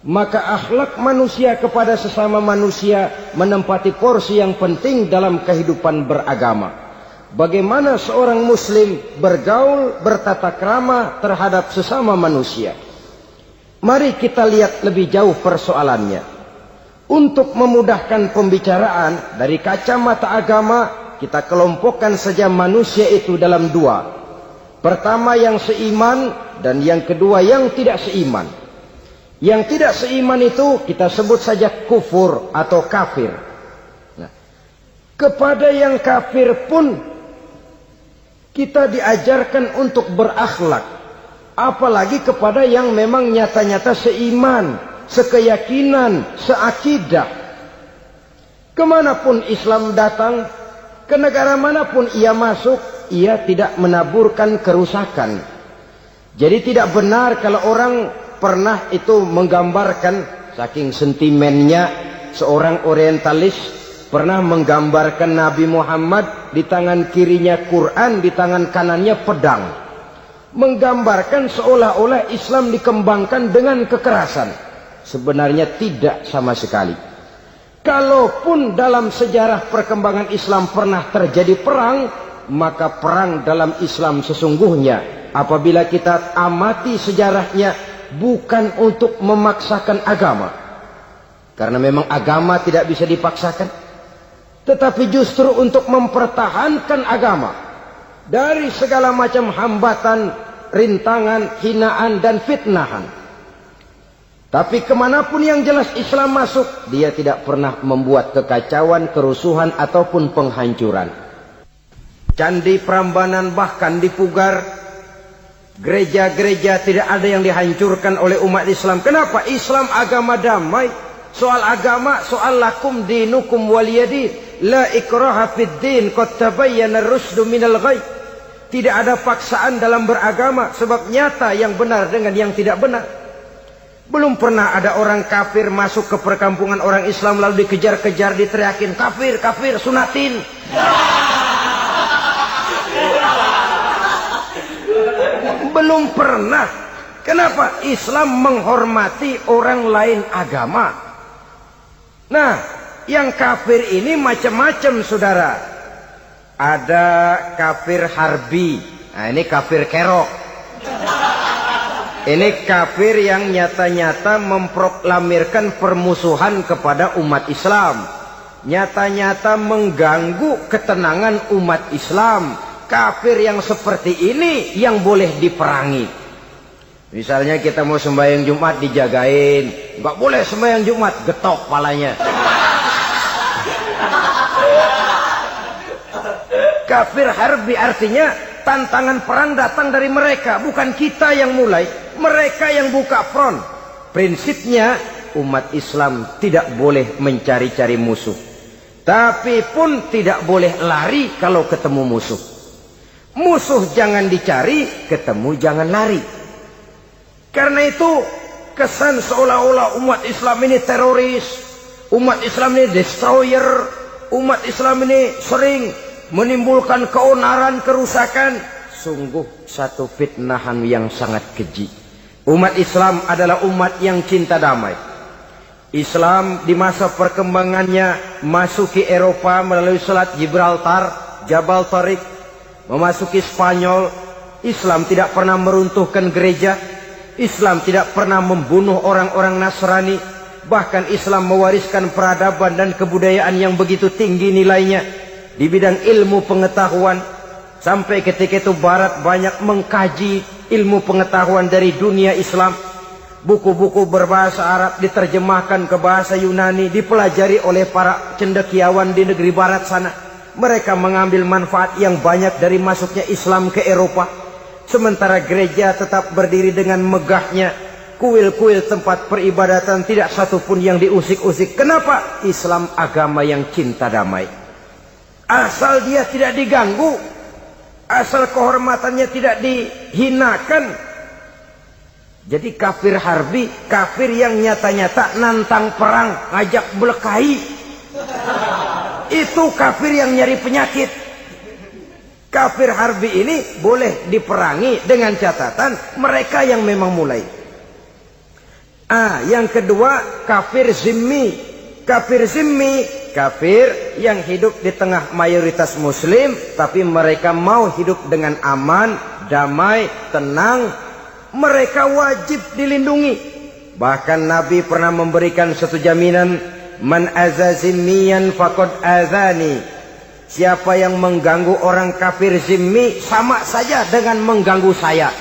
Speaker 1: Maka akhlak manusia kepada sesama manusia menempati porsi yang penting dalam kehidupan beragama. Bagaimana seorang muslim bergaul, bertata krama terhadap sesama manusia. Mari kita lihat lebih jauh persoalannya. Untuk memudahkan pembicaraan dari kacamata agama, kita kelompokkan saja manusia itu dalam 2. Pertama yang seiman dan yang kedua yang tidak seiman. Yang tidak seiman itu kita sebut saja kufur atau kafir. Nah, kepada yang kafir pun kita diajarkan untuk berakhlak. Apalagi kepada yang memang nyata-nyata seiman, sekeyakinan, seakidah. Kemanapun Islam datang, ke negara manapun ia masuk, ia tidak menaburkan kerusakan. Jadi tidak benar kalau orang pernah itu menggambarkan, saking sentimennya seorang orientalis pernah menggambarkan Nabi Muhammad di tangan kirinya Quran, di tangan kanannya pedang. Menggambarkan seolah-olah Islam dikembangkan dengan kekerasan. Sebenarnya tidak sama sekali. Kalaupun dalam sejarah perkembangan Islam pernah terjadi perang, maka perang dalam Islam sesungguhnya apabila kita amati sejarahnya bukan untuk memaksakan agama. Karena memang agama tidak bisa dipaksakan. Tetapi justru untuk mempertahankan agama dari segala macam hambatan, rintangan, hinaan dan fitnahan. Tapi kemanapun yang jelas Islam masuk, dia tidak pernah membuat kekacauan, kerusuhan ataupun penghancuran. Candi Prambanan bahkan dipugar, gereja-gereja tidak ada yang dihancurkan oleh umat Islam. Kenapa? Islam agama damai. Soal agama, soal lakum dinukum waliyadin. La ikraha fid din, qad tabayyana ar-rusdu minal ghayy. Tidak ada paksaan dalam beragama, sebab nyata yang benar dengan yang tidak benar. Belum pernah ada orang kafir masuk ke perkampungan orang Islam lalu dikejar-kejar, diteriakin kafir, kafir, sunatin. Belum pernah. Kenapa? Islam menghormati orang lain agama. Nah, yang kafir ini macam-macam, saudara. Ada kafir harbi. Nah, ini kafir kerok. Ini kafir yang nyata-nyata memproklamirkan permusuhan kepada umat Islam. Nyata-nyata mengganggu ketenangan umat Islam. Kafir yang seperti ini yang boleh diperangi. Misalnya kita mau sembahyang Jumat dijagain. Nggak boleh sembahyang Jumat, getok palanya. Kafir harbi artinya tantangan perang datang dari mereka. Bukan kita yang mulai. Mereka yang buka front. Prinsipnya umat Islam tidak boleh mencari-cari musuh. Tapi pun tidak boleh lari kalau ketemu musuh. Musuh jangan dicari, ketemu jangan lari. Karena itu kesan seolah-olah umat Islam ini teroris, umat Islam ini destroyer, umat Islam ini sering menimbulkan keonaran, kerusakan. Sungguh satu fitnahan yang sangat keji. Umat Islam adalah umat yang cinta damai. Islam di masa perkembangannya masuki Eropa melalui Selat Gibraltar, Jabal Tariq, memasuki Spanyol. Islam tidak pernah meruntuhkan gereja. Islam tidak pernah membunuh orang-orang Nasrani. Bahkan Islam mewariskan peradaban dan kebudayaan yang begitu tinggi nilainya di bidang ilmu pengetahuan. Sampai ketika itu Barat banyak mengkaji ilmu pengetahuan dari dunia Islam. Buku-buku berbahasa Arab diterjemahkan ke bahasa Yunani, dipelajari oleh para cendekiawan di negeri Barat sana. Mereka mengambil manfaat yang banyak dari masuknya Islam ke Eropa. Sementara gereja tetap berdiri dengan megahnya. Kuil-kuil tempat peribadatan tidak satupun yang diusik-usik. Kenapa? Islam agama yang cinta damai. Asal dia tidak diganggu, asal kehormatannya tidak dihinakan. Jadi kafir harbi, kafir yang nyata-nyata nantang perang, ngajak belekai. Itu kafir yang nyari penyakit. Kafir harbi ini boleh diperangi dengan catatan mereka yang memang mulai. Yang kedua kafir zimmi. Kafir zimmi, kafir yang hidup di tengah mayoritas muslim, tapi mereka mau hidup dengan aman, damai, tenang. Mereka wajib dilindungi. Bahkan Nabi pernah memberikan satu jaminan, man azazimiyan faqad azani. Siapa yang mengganggu orang kafir zimmi sama saja dengan mengganggu saya.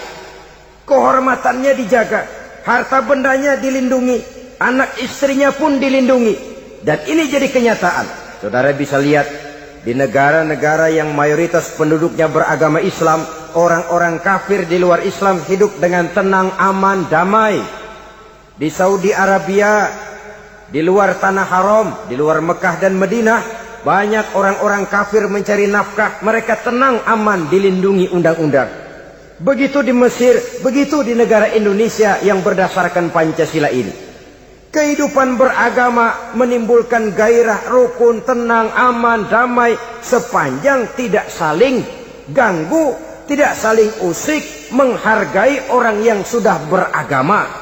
Speaker 1: Kehormatannya dijaga, harta bendanya dilindungi, anak istrinya pun dilindungi. Dan ini jadi kenyataan. Saudara bisa lihat di negara-negara yang mayoritas penduduknya beragama Islam, orang-orang kafir di luar Islam hidup dengan tenang, aman, damai. Di Saudi Arabia, di luar tanah haram, di luar Mekah dan Madinah, banyak orang-orang kafir mencari nafkah. Mereka tenang, aman, dilindungi undang-undang. Begitu di Mesir, begitu di negara Indonesia yang berdasarkan Pancasila ini. Kehidupan beragama menimbulkan gairah, rukun, tenang, aman, damai, sepanjang tidak saling ganggu, tidak saling usik, menghargai orang yang sudah beragama.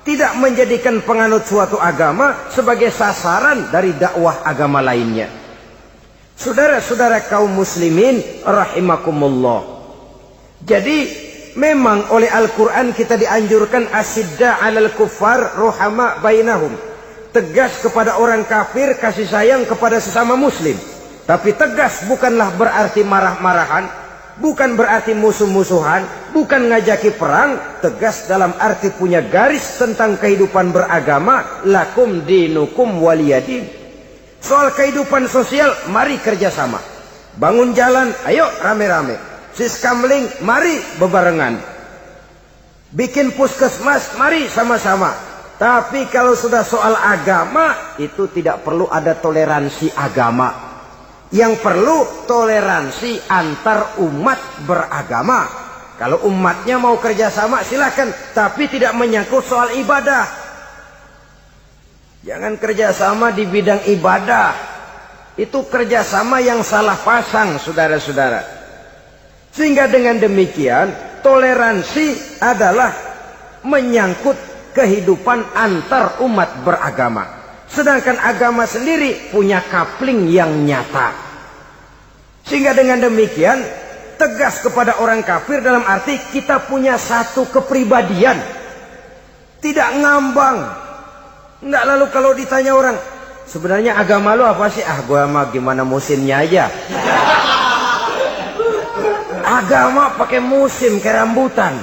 Speaker 1: tidak menjadikan penganut suatu agama sebagai sasaran dari dakwah agama lainnya. Saudara-saudara kaum muslimin rahimakumullah. Jadi memang oleh Al-Quran kita dianjurkan asidda 'alal kuffar ruhama bainahum. Tegas kepada orang kafir, kasih sayang kepada sesama muslim. Tapi tegas bukanlah berarti marah-marahan, bukan berarti musuh-musuhan, bukan ngajaki perang. Tegas dalam arti punya garis tentang kehidupan beragama. Lakum dinukum waliyadin. Soal kehidupan sosial, mari kerjasama. Bangun jalan, ayo rame-rame. Siskamling, mari bebarengan. Bikin puskesmas, mari sama-sama. Tapi kalau sudah soal agama, itu tidak perlu ada toleransi agama. Yang perlu toleransi antar umat beragama. Kalau umatnya mau kerjasama silakan, tapi tidak menyangkut soal ibadah. Jangan kerjasama di bidang ibadah. Itu kerjasama yang salah pasang, saudara-saudara. Sehingga dengan demikian toleransi adalah menyangkut kehidupan antar umat beragama. Sedangkan agama sendiri punya kapling yang nyata. Sehingga dengan demikian tegas kepada orang kafir dalam arti kita punya satu kepribadian. Tidak ngambang. Enggak, lalu kalau ditanya orang, sebenarnya agama lu apa sih? Ah, gua mah gimana musimnya aja. Agama pakai musim kayak rambutan.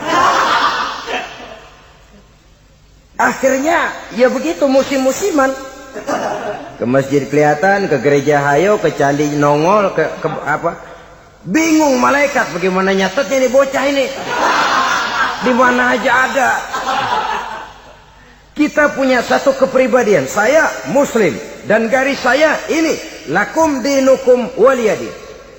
Speaker 1: Akhirnya ya begitu, musim-musiman. Ke masjid kelihatan, ke gereja hayo, ke candi nongol, ke apa? Bingung malaikat bagaimana nyatetnya nih bocah ini. Di mana aja ada. Kita punya satu kepribadian. Saya muslim dan garis saya ini, lakum dinukum waliyadin.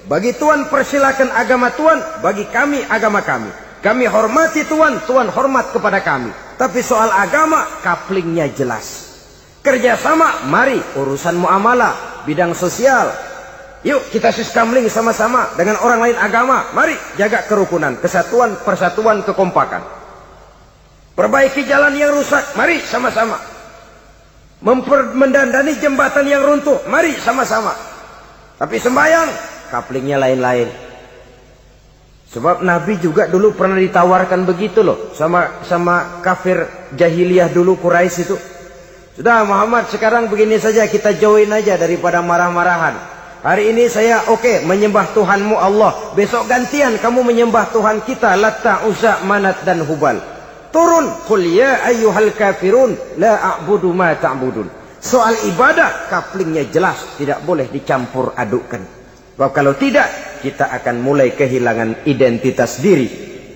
Speaker 1: Bagi Tuhan persilakan agama Tuhan, bagi kami agama kami. Kami hormati Tuhan, Tuhan hormat kepada kami. Tapi soal agama kaplingnya jelas. Kerjasama, mari urusan muamalah, bidang sosial. Yuk kita siskamling sama-sama dengan orang lain agama. Mari jaga kerukunan, kesatuan, persatuan, kekompakan. Perbaiki jalan yang rusak, mari sama-sama. Mendandani jembatan yang runtuh, mari sama-sama. Tapi sembahyang, kaplingnya lain-lain. Sebab Nabi juga dulu pernah ditawarkan begitu loh sama kafir jahiliyah dulu, Quraisy itu. Sudah Muhammad, sekarang begini saja, kita join aja daripada marah-marahan. Hari ini saya oke menyembah Tuhanmu Allah. Besok gantian kamu menyembah Tuhan kita, Latta, Uzza, Manat dan Hubal. Turun, qul ya ayyuhal kafirun la a'budu ma ta'budun. Soal ibadah kaplingnya jelas, tidak boleh dicampur adukkan. Sebab kalau tidak, kita akan mulai kehilangan identitas diri.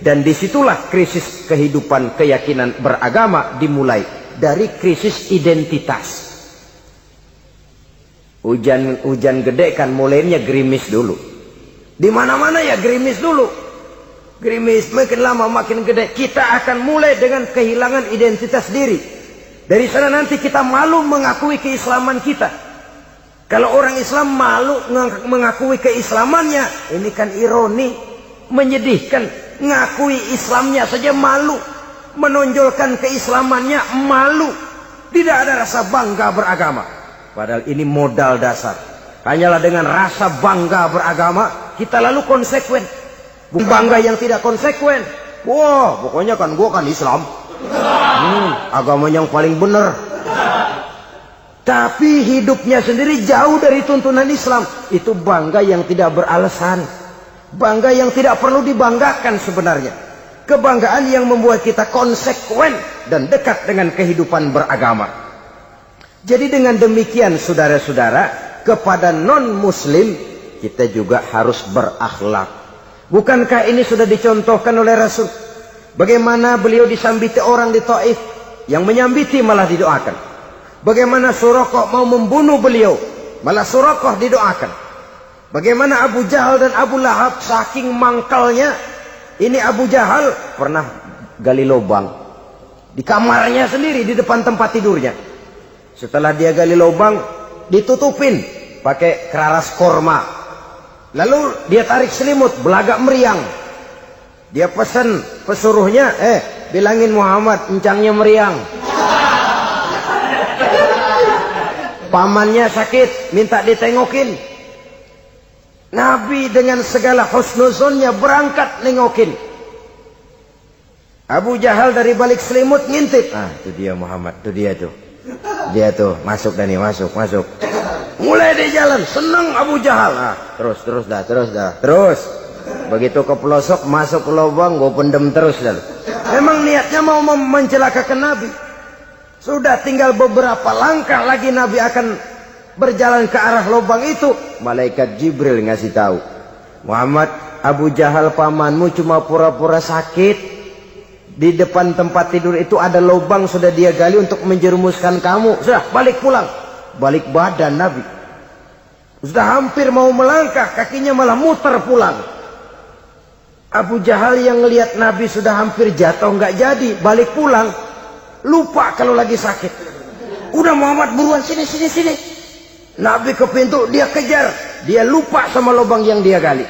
Speaker 1: Dan disitulah krisis kehidupan keyakinan beragama dimulai. Dari krisis identitas. Hujan gede kan mulainya gerimis dulu. Di mana-mana ya gerimis dulu. Gerimis makin lama makin gede. Kita akan mulai dengan kehilangan identitas diri. Dari sana nanti kita malu mengakui keislaman kita. Kalau orang Islam malu mengakui keislamannya, ini kan ironi, menyedihkan. Ngakui Islamnya saja malu. Menonjolkan keislamannya malu. Tidak ada rasa bangga beragama. Padahal ini modal dasar. Hanyalah dengan rasa bangga beragama kita lalu konsekuen. Bukan bangga yang tidak konsekuen. Wah, pokoknya kan gua kan Islam. Agama yang paling benar. Tapi hidupnya sendiri jauh dari tuntunan Islam. Itu bangga yang tidak beralasan. Bangga yang tidak perlu dibanggakan sebenarnya. Kebanggaan yang membuat kita konsekuen dan dekat dengan kehidupan beragama. Jadi dengan demikian saudara-saudara, kepada non-muslim kita juga harus berakhlak. Bukankah ini sudah dicontohkan oleh Rasul? Bagaimana beliau disambiti orang di Taif, yang menyambiti malah didoakan. Bagaimana Suraqah mau membunuh beliau, malah Suraqah didoakan. Bagaimana Abu Jahal dan Abu Lahab saking mangkalnya. Ini Abu Jahal pernah gali lubang di kamarnya sendiri, di depan tempat tidurnya. Setelah dia gali lubang, ditutupin pakai keraras korma. Lalu dia tarik selimut, belagak meriang. Dia pesan pesuruhnya, bilangin Muhammad, encangnya meriang. pamannya sakit, minta ditengokin. Nabi dengan segala husnuzonnya berangkat nengokin. Abu Jahal dari balik selimut ngintip. Ah, itu dia Muhammad, itu dia tuh. Dia tuh, masuk Dani, masuk. Mulai di jalan, senang Abu Jahal. Ah, terus dah. Begitu ke pelosok, masuk ke lubang, gue pendem terus dah. Memang niatnya mau mencelakakan Nabi. Sudah tinggal beberapa langkah lagi Nabi akan berjalan ke arah lubang itu. Malaikat Jibril ngasih tahu, Muhammad, Abu Jahal pamanmu cuma pura-pura sakit. Di depan tempat tidur itu ada lubang sudah dia gali untuk menjerumuskan kamu. Sudah balik pulang. Balik badan Nabi. Sudah hampir mau melangkah, kakinya malah muter pulang. Abu Jahal yang ngelihat Nabi sudah hampir jatuh nggak jadi, balik pulang. Lupa kalau lagi sakit. Udah Muhammad buruan sini. Nabi ke pintu, dia kejar. Dia lupa sama lubang yang dia gali.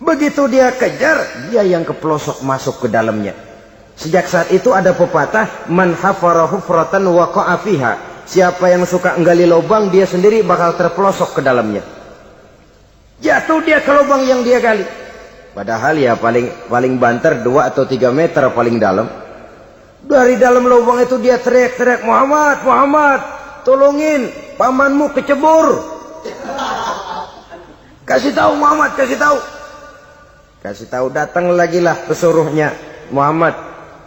Speaker 1: Begitu dia kejar, dia yang ke pelosok masuk ke dalamnya. Sejak saat itu ada pepatah, man hafara hufratan waqa'a fiha. Siapa yang suka nggali lubang, dia sendiri bakal terpelosok ke dalamnya. Jatuh dia ke lubang yang dia gali. Padahal ya paling banter 2 atau 3 meter paling dalam. Dari dalam lubang itu dia teriak-teriak, Muhammad, tolongin, pamanmu kecebur. Kasih tahu Muhammad, kasih tahu. Datang lagi lah pesuruhnya, Muhammad,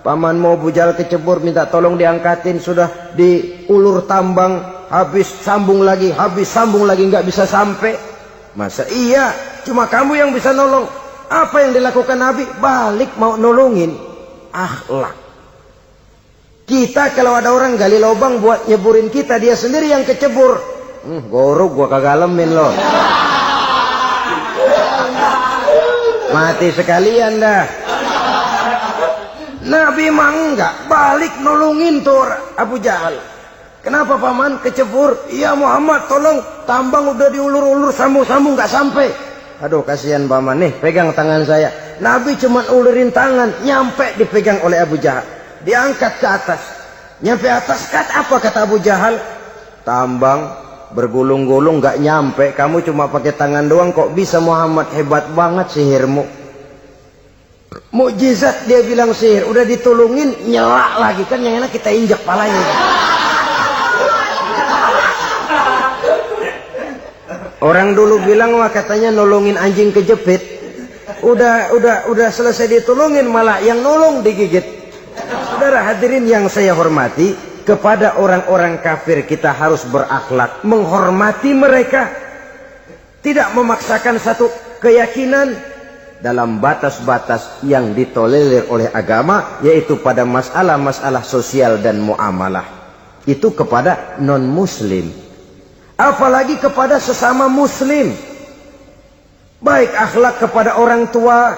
Speaker 1: pamanmu Abu Jahal kecebur, minta tolong diangkatin. Sudah diulur tambang, habis sambung lagi, nggak bisa sampai. Masa iya, cuma kamu yang bisa nolong. Apa yang dilakukan Nabi? Balik mau nolongin. Akhlak. Kita kalau ada orang gali lubang buat nyeburin kita, dia sendiri yang kecebur. Gorok gua kagak lemin loh. Mati sekalian dah. Nabi mah enggak, balik nolongin tuh Abu Jahal. Kenapa paman kecebur? Iya Muhammad, tolong, tambang udah diulur-ulur, sambung-sambung nggak sampai. Aduh kasihan paman, nih pegang tangan saya. Nabi cuma ulurin tangan, nyampe dipegang oleh Abu Jahal. Diangkat ke atas. Nyampe atas, apa kata Abu Jahal? Tambang bergulung-gulung nggak nyampe, kamu cuma pakai tangan doang kok bisa Muhammad, hebat banget sihirmu. Mukjizat dia bilang sihir, udah ditolongin nyelak lagi, kan yang enak kita injak palanya. Orang dulu bilang wah katanya nolongin anjing kejepit. Udah selesai ditolongin malah yang nolong digigit. Saudara hadirin yang saya hormati, kepada orang-orang kafir kita harus berakhlak, menghormati mereka, tidak memaksakan satu keyakinan dalam batas-batas yang ditolerir oleh agama, yaitu pada masalah-masalah sosial dan muamalah. Itu kepada non-muslim, apalagi kepada sesama muslim. Baik akhlak kepada orang tua,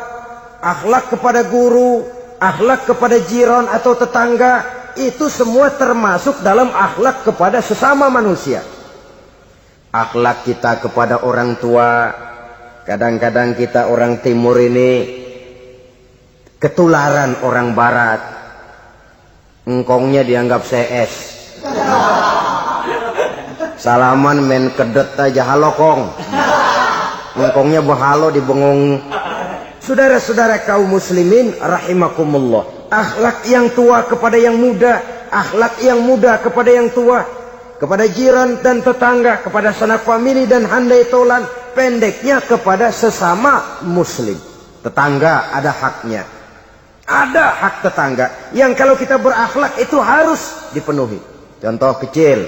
Speaker 1: akhlak kepada guru, akhlak kepada jiran atau tetangga, itu semua termasuk dalam akhlak kepada sesama manusia. Akhlak kita kepada orang tua, kadang-kadang kita orang timur ini ketularan orang barat. Engkongnya dianggap CS. Salaman main kedet aja, halo kong. Engkongnya bahalo di bengong. Saudara-saudara kaum muslimin rahimakumullah, akhlak yang tua kepada yang muda, akhlak yang muda kepada yang tua, kepada jiran dan tetangga, kepada sanak famili dan handai tolan, pendeknya kepada sesama muslim. Tetangga ada haknya, ada hak tetangga yang kalau kita berakhlak itu harus dipenuhi. Contoh kecil,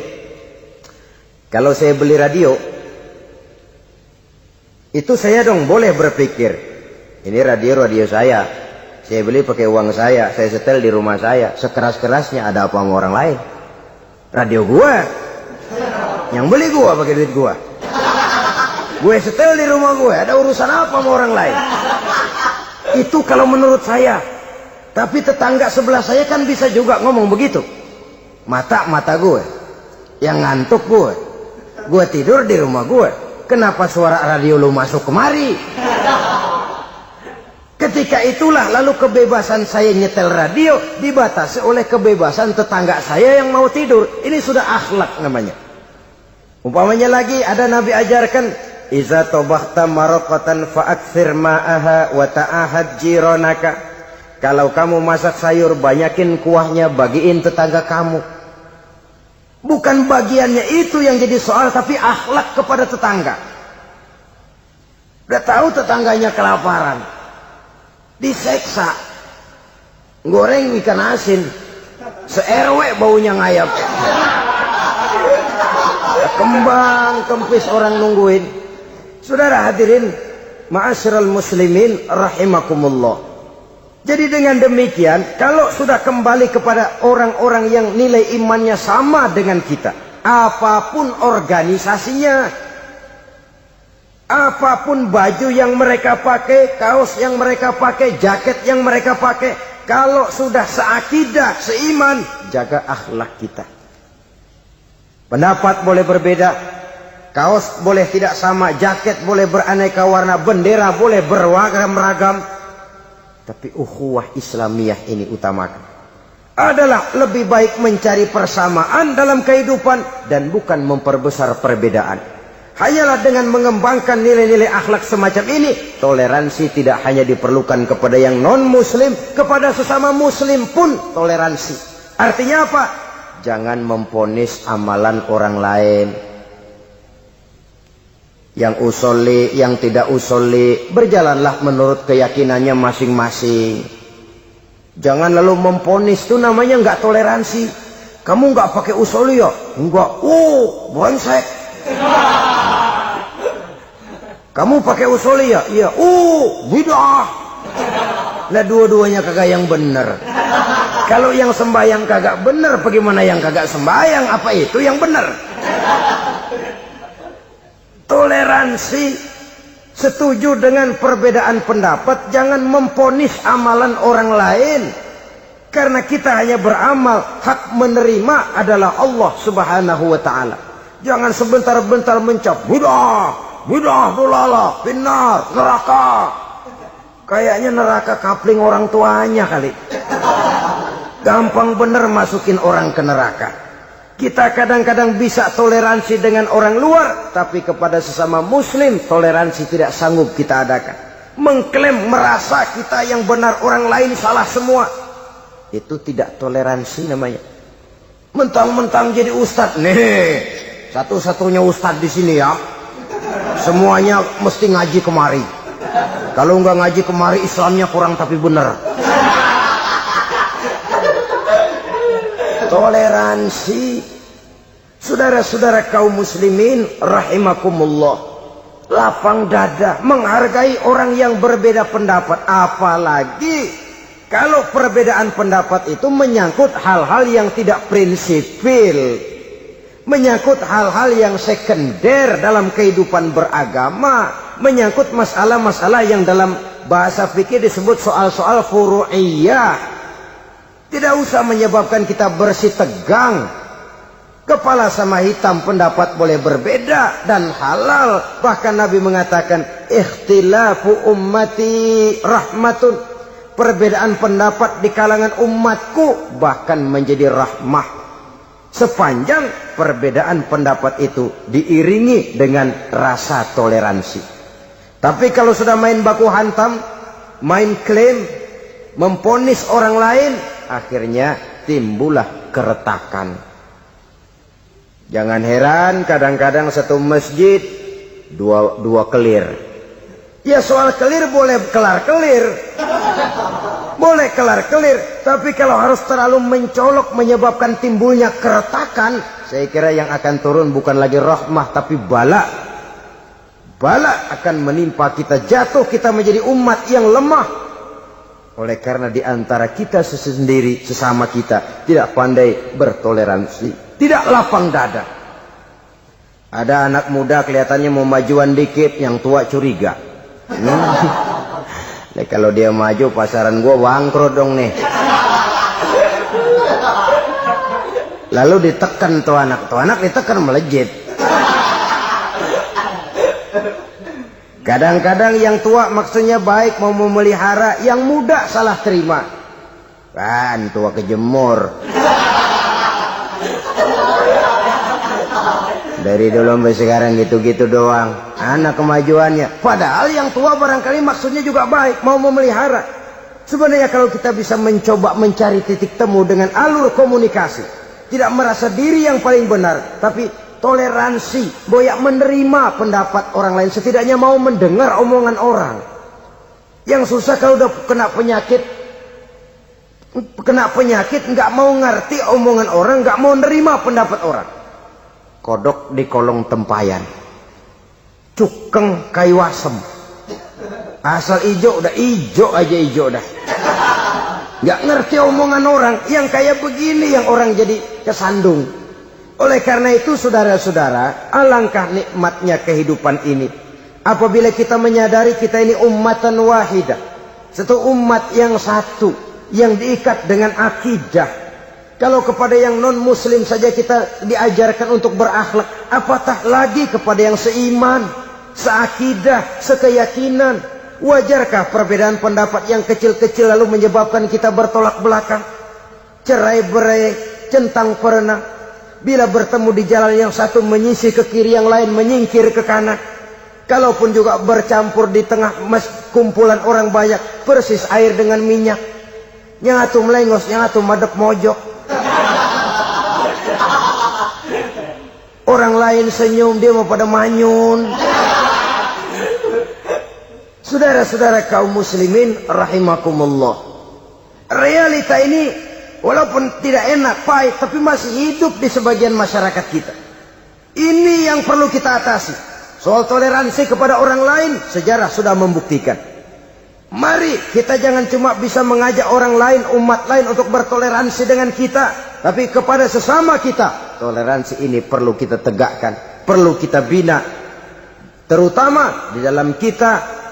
Speaker 1: kalau saya beli radio, itu saya dong boleh berpikir, ini radio saya beli pakai uang saya setel di rumah saya, sekeras-kerasnya ada apa sama orang lain? Radio gua, yang beli gua pakai duit gua, gue setel di rumah gue, ada urusan apa sama orang lain? Itu kalau menurut saya. Tapi tetangga sebelah saya kan bisa juga ngomong begitu. Mata gue, yang ngantuk gue tidur di rumah gue, kenapa suara radio lu masuk kemari? Ketika itulah lalu kebebasan saya nyetel radio dibatasi oleh kebebasan tetangga saya yang mau tidur. Ini sudah akhlak namanya. Umpamanya lagi ada Nabi ajarkan, iza tobakhta maraqatan fa'akthir ma'aha wa ta'ahad jiranaka. Kalau kamu masak sayur, banyakin kuahnya, bagiin tetangga kamu. Bukan bagiannya itu yang jadi soal, tapi akhlak kepada tetangga. Udah tahu tetangganya kelaparan, diseksa, goreng ikan asin, se-RW baunya ngayap. Kembang kempis orang nungguin. Saudara hadirin ma'asyiral muslimin rahimakumullah. Jadi dengan demikian, kalau sudah kembali kepada orang-orang yang nilai imannya sama dengan kita, apapun organisasinya, apapun baju yang mereka pakai, kaos yang mereka pakai, jaket yang mereka pakai, kalau sudah seakidah, seiman, jaga akhlak kita. Pendapat boleh berbeda, kaos boleh tidak sama, jaket boleh beraneka warna, bendera boleh beragam-ragam, tapi ukhuwah Islamiyah ini utamakan. Adalah lebih baik mencari persamaan dalam kehidupan dan bukan memperbesar perbedaan. Hanyalah dengan mengembangkan nilai-nilai akhlak semacam ini, toleransi tidak hanya diperlukan kepada yang non-muslim, kepada sesama muslim pun toleransi. Artinya apa? Jangan memponis amalan orang lain. Yang usolli, yang tidak usolli, berjalanlah menurut keyakinannya masing-masing. Jangan lalu memponis, itu namanya nggak toleransi. Kamu nggak pakai usolli ya? Enggak. Brengsek. Kamu pakai usolli ya? Iya. Bid'ah. Nah, dua-duanya kagak yang benar. Kalau yang sembahyang kagak benar, bagaimana yang kagak sembahyang? Apa itu yang benar? Toleransi, setuju dengan perbedaan pendapat, jangan memponis amalan orang lain. Karena kita hanya beramal, hak menerima adalah Allah Subhanahu wa ta'ala. Jangan sebentar-bentar mencap, bid'ah, dolalah, finnar, neraka. Kayaknya neraka kapling orang tuanya kali. Gampang bener masukin orang ke neraka. Kita kadang-kadang bisa toleransi dengan orang luar, tapi kepada sesama muslim toleransi tidak sanggup kita adakan. Mengklaim merasa kita yang benar, orang lain salah semua, itu tidak toleransi namanya. Mentang-mentang jadi ustadz, nih satu-satunya ustadz di sini ya, semuanya mesti ngaji kemari. Kalau nggak ngaji kemari, Islamnya kurang tapi benar. Toleransi. Saudara-saudara kaum muslimin rahimakumullah, lapang dada menghargai orang yang berbeda pendapat, apalagi kalau perbedaan pendapat itu menyangkut hal-hal yang tidak prinsipil, menyangkut hal-hal yang sekunder dalam kehidupan beragama, menyangkut masalah-masalah yang dalam bahasa fikih disebut soal-soal furu'iyah. Tidak usah menyebabkan kita bersih tegang. Kepala sama hitam pendapat boleh berbeda dan halal. Bahkan Nabi mengatakan, ikhtilafu ummati rahmatun. Perbedaan pendapat di kalangan umatku bahkan menjadi rahmah. Sepanjang perbedaan pendapat itu diiringi dengan rasa toleransi. Tapi kalau sudah main baku hantam, main klaim, memponis orang lain, akhirnya timbullah keretakan. Jangan heran kadang-kadang satu masjid dua kelir. Ya soal kelir boleh kelar-kelir, boleh kelar-kelir, tapi kalau harus terlalu mencolok menyebabkan timbulnya keretakan, saya kira yang akan turun bukan lagi rahmah tapi bala. Bala akan menimpa kita, jatuh kita menjadi umat yang lemah. Oleh karena di antara kita sendiri, sesama kita tidak pandai bertoleransi, tidak lapang dada. Ada anak muda kelihatannya mau majuan dikit, yang tua curiga. Nah, kalau dia maju pasaran gua bangkrut dong nih. Lalu ditekan tuh anak ditekan melejit. Kadang-kadang yang tua maksudnya baik, mau memelihara, yang muda salah terima. Kan tua kejemur. Dari dulu sampai sekarang gitu-gitu doang. Anak kemajuannya. Padahal yang tua barangkali maksudnya juga baik, mau memelihara. Sebenarnya kalau kita bisa mencoba mencari titik temu dengan alur komunikasi, tidak merasa diri yang paling benar, tapi toleransi, boyak menerima pendapat orang lain, setidaknya mau mendengar omongan orang. Yang susah kalau udah kena penyakit nggak mau ngerti omongan orang, nggak mau nerima pendapat orang. Kodok di kolong tempayan, cukeng kayu asem, asal ijo udah ijo aja ijo dah. Nggak ngerti omongan orang, yang kayak begini yang orang jadi kesandung. Oleh karena itu saudara-saudara, alangkah nikmatnya kehidupan ini apabila kita menyadari kita ini ummatan wahidah, satu umat yang satu, yang diikat dengan akidah. Kalau kepada yang non muslim saja kita diajarkan untuk berakhlak, apatah lagi kepada yang seiman, seakidah, sekeyakinan. Wajarkah perbedaan pendapat yang kecil-kecil lalu menyebabkan kita bertolak belakang, cerai-berai, centang perenang? Bila bertemu di jalan yang satu menyisih ke kiri, yang lain menyingkir ke kanan. Kalaupun juga bercampur di tengah kumpulan orang banyak, persis air dengan minyak. Yang atu melengos, yang atu madep mojok. Orang lain senyum, dia mau pada manyun. Saudara-saudara kaum muslimin rahimakumullah, realita ini walaupun tidak enak, pahit, tapi masih hidup di sebagian masyarakat kita. Ini yang perlu kita atasi. Soal toleransi kepada orang lain, sejarah sudah membuktikan. Mari kita jangan cuma bisa mengajak orang lain, umat lain untuk bertoleransi dengan kita, tapi kepada sesama kita. Toleransi ini perlu kita tegakkan, perlu kita bina, terutama di dalam kita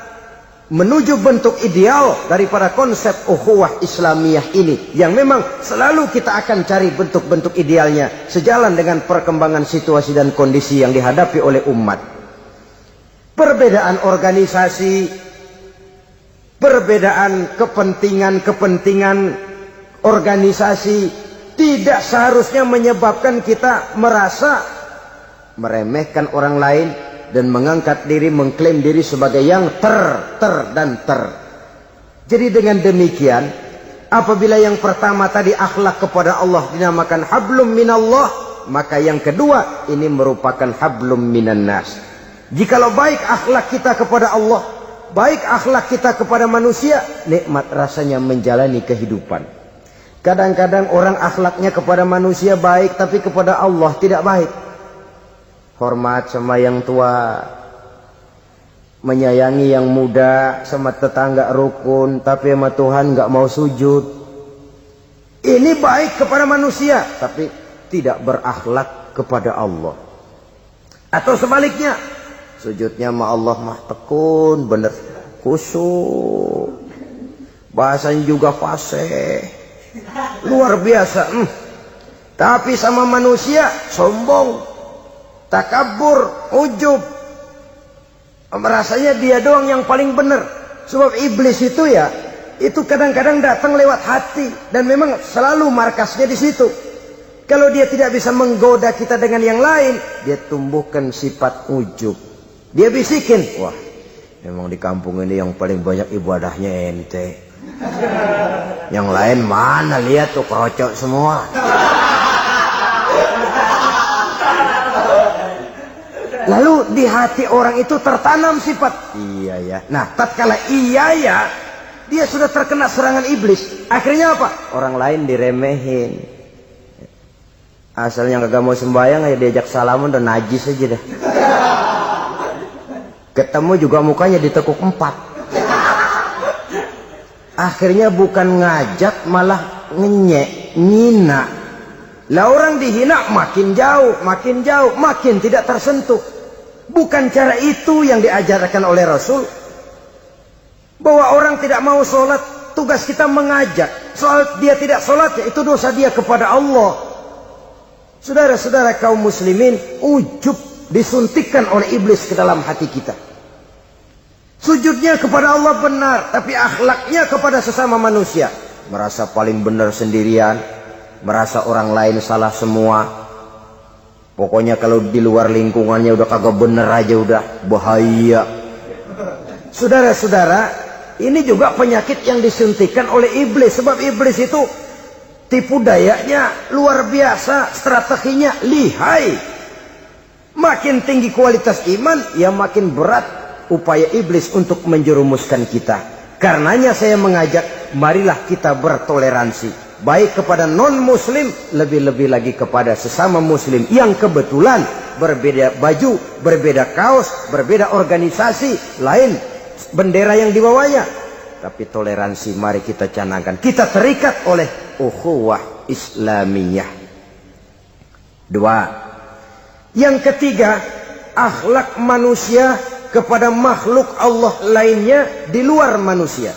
Speaker 1: menuju bentuk ideal daripada konsep ukhuwah Islamiyah ini, yang memang selalu kita akan cari bentuk-bentuk idealnya sejalan dengan perkembangan situasi dan kondisi yang dihadapi oleh umat. Perbedaan organisasi, perbedaan kepentingan organisasi tidak seharusnya menyebabkan kita merasa meremehkan orang lain dan mengangkat diri, mengklaim diri sebagai yang ter. Jadi dengan demikian, apabila yang pertama tadi akhlak kepada Allah dinamakan hablum minallah, maka yang kedua ini merupakan hablum minan nas. Jikalau baik akhlak kita kepada Allah, baik akhlak kita kepada manusia, nikmat rasanya menjalani kehidupan. Kadang-kadang orang akhlaknya kepada manusia baik, tapi kepada Allah tidak baik. Hormat sama yang tua, menyayangi yang muda, sama tetangga rukun, tapi sama Tuhan nggak mau sujud. Ini baik kepada manusia, tapi tidak berakhlak kepada Allah. Atau sebaliknya, sujudnya sama Allah mah tekun, bener khusyuk, bahasanya juga fasih, luar biasa. Tapi sama manusia sombong, takabur, ujub, merasanya dia doang yang paling benar. Sebab iblis itu ya, itu kadang-kadang datang lewat hati, dan memang selalu markasnya di situ. Kalau dia tidak bisa menggoda kita dengan yang lain, dia tumbuhkan sifat ujub. Dia bisikin, wah memang di kampung ini yang paling banyak ibadahnya ente, yang lain mana, lihat tuh kerocok semua. Lalu di hati orang itu tertanam sifat iya ya. Nah, tatkala iya ya, dia sudah terkena serangan iblis. Akhirnya apa? Orang lain diremehin. Asalnya kagak mau sembahyang, ya diajak salaman dan najis aja dah. Ketemu juga mukanya ditekuk 4. Akhirnya bukan ngajak, malah ngenyek, ngina. Lah orang dihina makin jauh, makin tidak tersentuh. Bukan cara itu yang diajarkan oleh Rasul. Bahwa orang tidak mau sholat, tugas kita mengajak. Soal dia tidak sholat, ya itu dosa dia kepada Allah. Saudara-saudara kaum muslimin, ujub disuntikkan oleh iblis ke dalam hati kita. Sujudnya kepada Allah benar, tapi akhlaknya kepada sesama manusia, merasa paling benar sendirian, merasa orang lain salah semua. Pokoknya kalau di luar lingkungannya udah kagak bener aja udah bahaya. Saudara-saudara, ini juga penyakit yang disuntikan oleh iblis. Sebab iblis itu tipu dayanya luar biasa, strateginya lihai. Makin tinggi kualitas iman, ya makin berat upaya iblis untuk menjerumuskan kita. Karenanya saya mengajak, marilah kita bertoleransi. Baik kepada non-muslim, lebih-lebih lagi kepada sesama muslim yang kebetulan berbeda baju, berbeda kaos, berbeda organisasi, lain bendera yang dibawanya. Tapi toleransi mari kita canangkan. Kita terikat oleh ukhuwah Islamiyah. 2. Yang ketiga, akhlak manusia kepada makhluk Allah lainnya di luar manusia.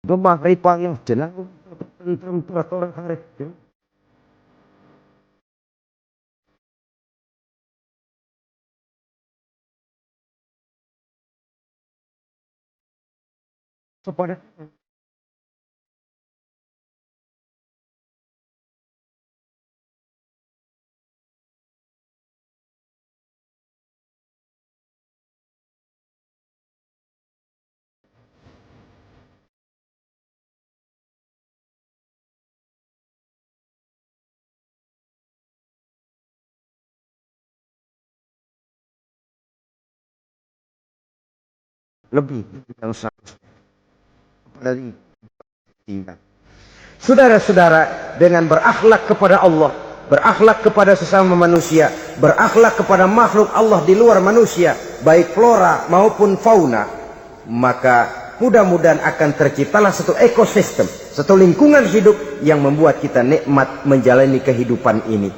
Speaker 1: Bemahri panggil jenang tentang hari. Sepada lebih yang dari tinggal. Saudara-saudara, dengan berakhlak kepada Allah, berakhlak kepada sesama manusia, berakhlak kepada makhluk Allah di luar manusia, baik flora maupun fauna, maka mudah-mudahan akan terciptalah satu ekosistem, satu lingkungan hidup yang membuat kita nikmat menjalani kehidupan ini.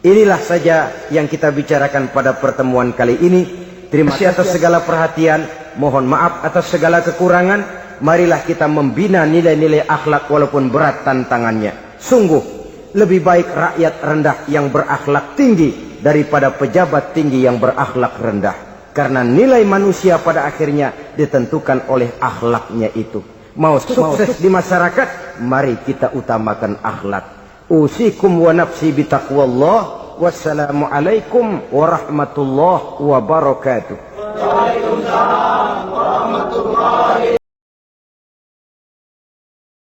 Speaker 1: Inilah saja yang kita bicarakan pada pertemuan kali ini. Terima kasih atas segala perhatian. Mohon maaf atas segala kekurangan. Marilah kita membina nilai-nilai akhlak walaupun berat tantangannya. Sungguh lebih baik rakyat rendah yang berakhlak tinggi daripada pejabat tinggi yang berakhlak rendah. Karena nilai manusia pada akhirnya ditentukan oleh akhlaknya itu. Mau sukses di masyarakat, mari kita utamakan akhlak. Usikum wa nafsi bitaqwallah. Wassalamualaikum warahmatullahi wabarakatuh.
Speaker 2: Waalaikumsalam warahmatullahi